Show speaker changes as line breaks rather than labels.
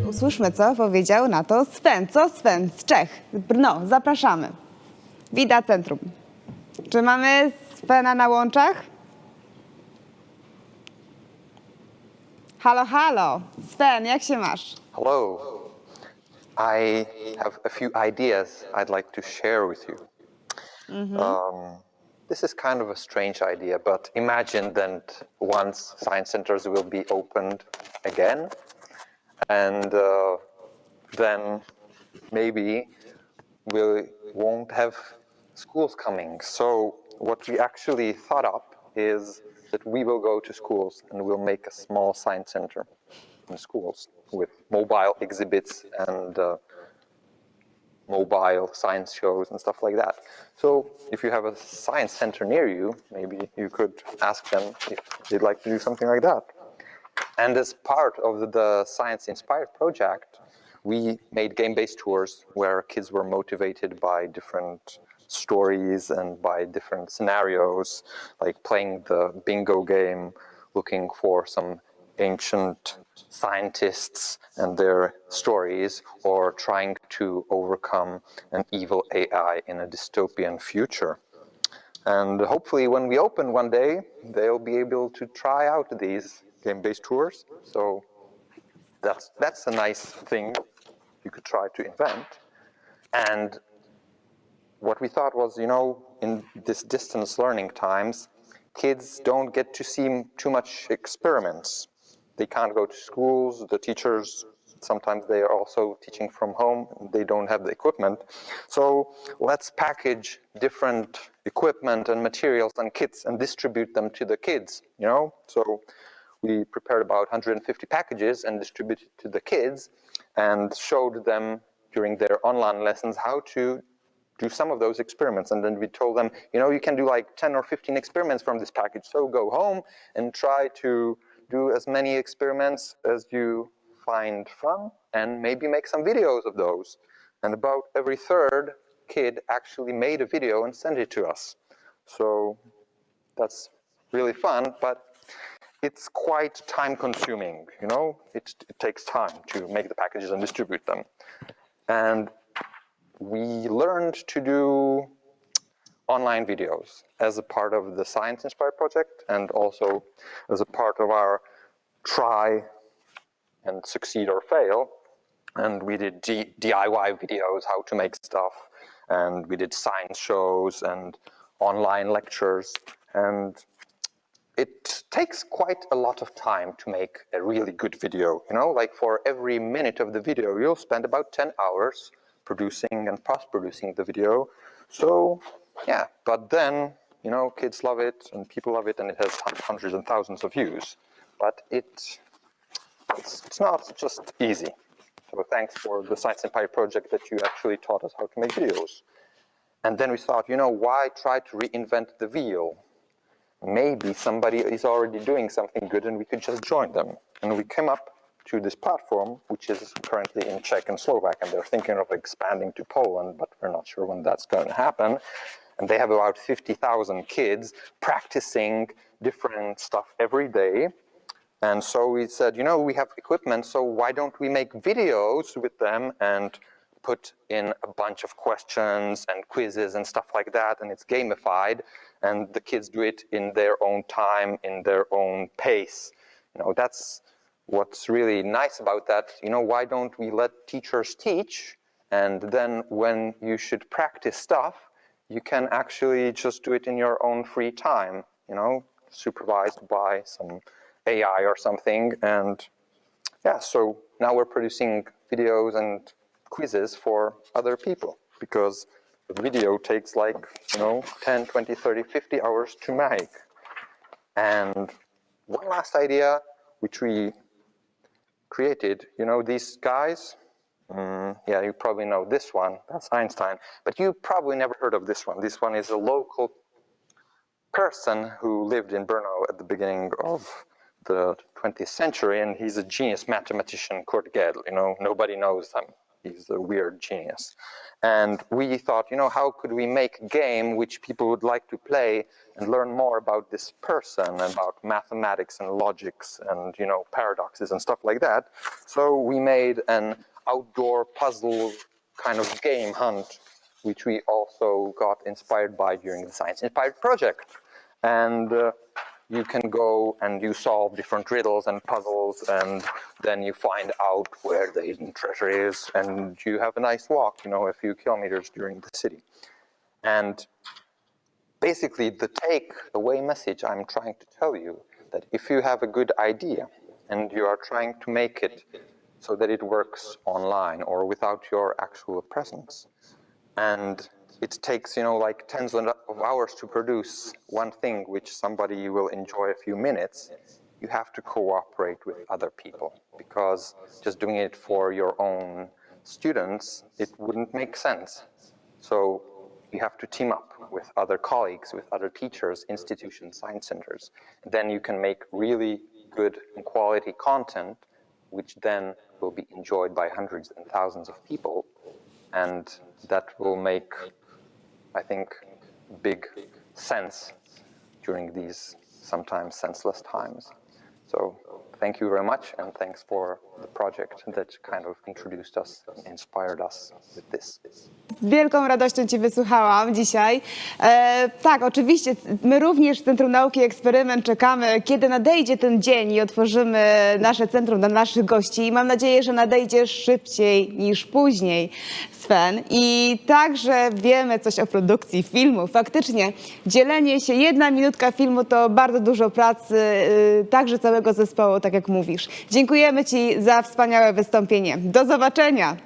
usłyszmy, co powiedział na to Sven. Co Sven z Czech? Brno, zapraszamy. VIDA Centrum. Czy mamy Svena na łączach? Halo, halo. Sven, jak się masz?
Hello. I have a few ideas I'd like to share with you. This is kind of a strange idea, but imagine that once science centers will be opened again, and then maybe we won't have schools coming. So what we actually thought up is that we will go to schools and we'll make a small science center in schools with mobile exhibits and mobile science shows and stuff like that. So if you have a science center near you, maybe you could ask them if they'd like to do something like that. And as part of the science-inspired project, we made game-based tours where kids were motivated by different stories and by different scenarios, like playing the bingo game, looking for some ancient scientists and their stories, or trying to overcome an evil AI in a dystopian future. And hopefully when we open one day, they'll be able to try out these game-based tours. So that's a nice thing you could try to invent. And what we thought was, you know, in this distance learning times, kids don't get to see too much experiments. They can't go to schools, the teachers, sometimes they are also teaching from home, they don't have the equipment. So let's package different equipment and materials and kits and distribute them to the kids, you know? So we prepared about 150 packages and distributed to the kids and showed them during their online lessons how to do some of those experiments. And then we told them, you know, you can do like 10 or 15 experiments from this package. So go home and try to do as many experiments as you find fun and maybe make some videos of those. And about every third kid actually made a video and sent it to us. So that's really fun, but it's quite time consuming, you know? It takes time to make the packages and distribute them. And we learned to do online videos as a part of the Science Inspired project and also as a part of our try and succeed or fail. And we did DIY videos, how to make stuff, and we did science shows and online lectures. And it takes quite a lot of time to make a really good video, you know, like for every minute of the video, you'll spend about 10 hours producing and post-producing the video. So yeah, but then, you know, kids love it and people love it and it has hundreds and thousands of views. But it's not just easy. So thanks for the Science Empire project that you actually taught us how to make videos. And then we thought, you know, why try to reinvent the wheel? Maybe somebody is already doing something good and we could just join them. And we came up to this platform, which is currently in Czech and Slovak, and they're thinking of expanding to Poland, but we're not sure when that's going to happen. And they have about 50,000 kids practicing different stuff every day. And so we said, you know, we have equipment, so why don't we make videos with them and put in a bunch of questions and quizzes and stuff like that, and it's gamified, and the kids do it in their own time, in their own pace. You know, that's what's really nice about that. You know, why don't we let teachers teach, and then when you should practice stuff, you can actually just do it in your own free time, you know, supervised by some AI or something. And yeah, so now we're producing videos and quizzes for other people because the video takes like, you know, 10, 20, 30, 50 hours to make. And one last idea which we created, you know, these guys, yeah, you probably know this one, that's Einstein, but you probably never heard of this one. This one is a local person who lived in Brno at the beginning of the 20th century, and he's a genius mathematician, Kurt Gödel, you know, nobody knows him. He's a weird genius. And we thought, how could we make a game which people would like to play and learn more about this person, about mathematics and logics and, paradoxes and stuff like that. So we made an outdoor puzzle kind of game hunt, which we also got inspired by during the Science Inspired project. And you can go and you solve different riddles and puzzles, and then you find out where the hidden treasure is, and you have a nice walk, a few kilometers during the city. And basically the away message I'm trying to tell you, that if you have a good idea and you are trying to make it so that it works online or without your actual presence, and it takes, like tens of hours to produce one thing which somebody will enjoy a few minutes, you have to cooperate with other people, because just doing it for your own students, it wouldn't make sense. So you have to team up with other colleagues, with other teachers, institutions, science centers. Then you can make really good and quality content, which then will be enjoyed by hundreds and thousands of people. And that will make, I think, big sense during these sometimes senseless times. So thank you very much, and thanks for the project that kind of introduced us, inspired us with this.
Z wielką radością Cię wysłuchałam dzisiaj. Tak, oczywiście my również w Centrum Nauki i Eksperyment czekamy, kiedy nadejdzie ten dzień i otworzymy nasze centrum dla naszych gości. I mam nadzieję, że nadejdzie szybciej niż później, Sven. I także wiemy coś o produkcji filmu. Faktycznie dzielenie się, 1 minutka filmu to bardzo dużo pracy, także całego zespołu, tak jak mówisz. Dziękujemy Ci za wspaniałe wystąpienie. Do zobaczenia!